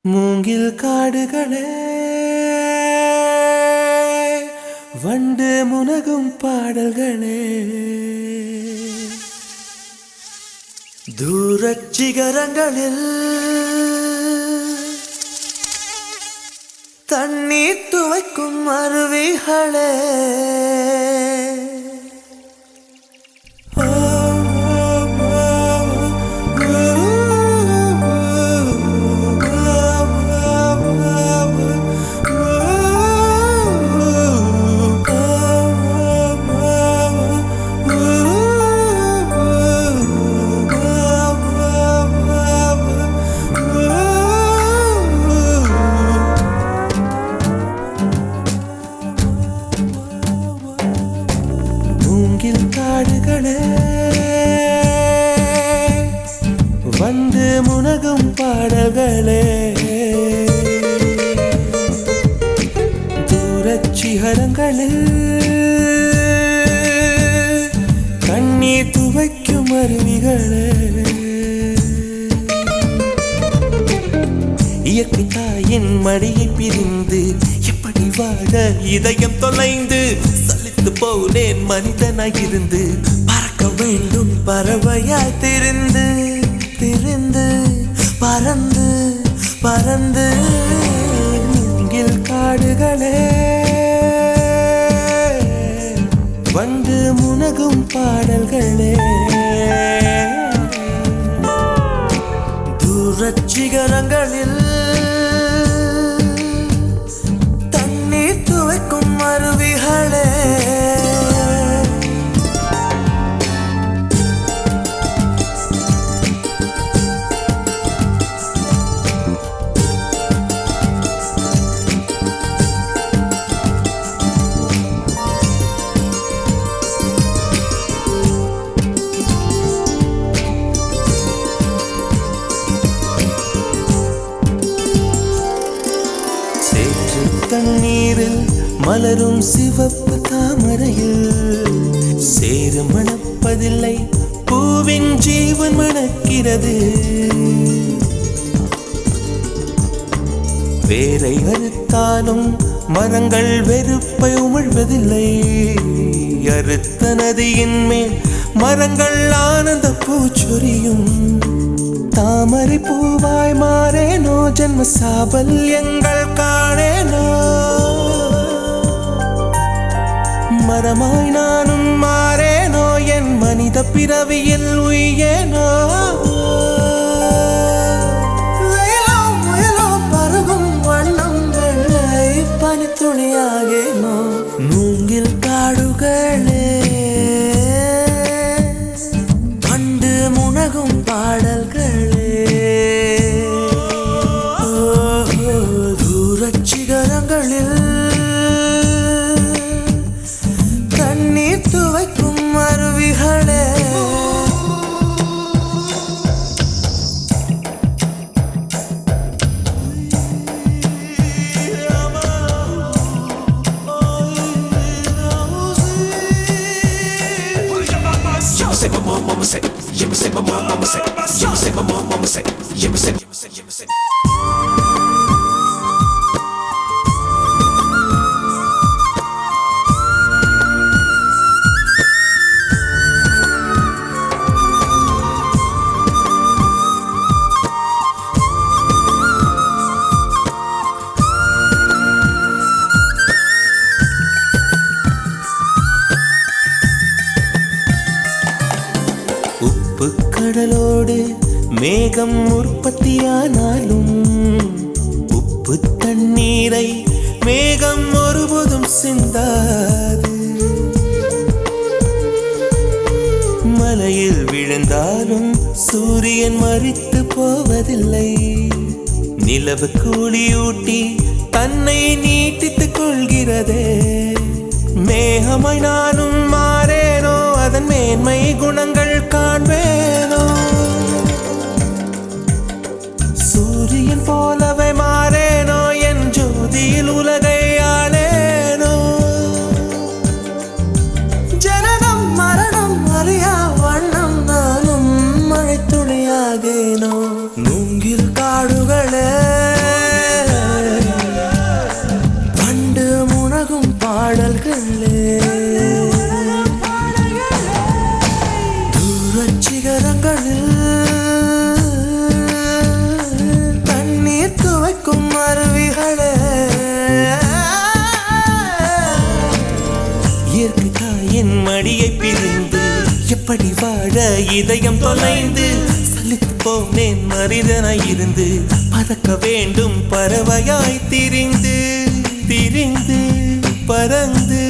மூங்கில் காடுகளே வண்டு முனகும் பாடல்களே தூரச் சிகரங்களில் தண்ணீர் துவைக்கும் அருவிகளே மூங்கில் காடுகளே வந்து முனகும் பாடல்களே தூரச் சிகரங்களில் கண்ணீர் துவைக்கும் அருவிகளே இயற்கை தாயின் மடியை பிரிந்து எப்படி வாழ இதயம் தொலைந்து சலித்து போனேன் மனிதனாயிருந்து பறக்க வேண்டும் பறவையாய் திரிந்து திரிந்து பறந்து பறந்து மூங்கில் காடுகளே வந்து முனகும் பாடல்களே தூரச் சிகரங்களில் தண்ணீர் துவைக்கும் அருவிகளே தண்ணீரில் மலரும் சிவப்பு தாமரையில் சேரு மணப்பதில்லை பூவின் ஜீவன் மணக்கிறது வேரை அறுத்தாலும் மரங்கள் வெறுப்பை உமிழ்வதில்லை அறுத்த நதியின் மேல் மரங்கள் ஆனந்த பூச்சொரியும் தாமரை பூவாய் மாறேனோ ஜன்ம சாபல்யங்கள் காணேனோ மரமாய் நானும் மாறேனோ என் மனித பிறவியில் உய்யேனோ முயலோ பருகும் வண்ணம் வெள்ளை பனித்துளியாகேனோ மூங்கில் காடுகளே வண்டு முனகும் பாடல்களே தூரச் சிகரங்களில் தண்ணீர் துவைக்கும் அருவிகளே Say my mama say, yeah, say my mama say, yeah, say my mama say, yeah, say. கடலோடு மேகம் உற்பத்தியானாலும் உப்பு தண்ணீரை மேகம் ஒருபோதும் சிந்தாது மலையில் விழுந்தாலும் சூரியன் மரித்து போவதில்லை நிலவு கூலியூட்டி தன்னை நீட்டித்துக் கொள்கிறதே மேகமாய் நானும் மாறேனோ அதன் மேன்மை குணங்கள் காண்பேனோ சூரியன் போலவே மாறேனோ என் ஜோதியில் உலகை ஆளேனோ ஜனனம் மரணம் அறியா வண்ணம் நானும் மழைத்துளியாகேனோ மூங்கில் காடுகளே இதயம் தொலைந்து சலித்து போனேன் மனிதனாய் இருந்து பறக்க வேண்டும் பறவையாய் திரிந்து திரிந்து பறந்து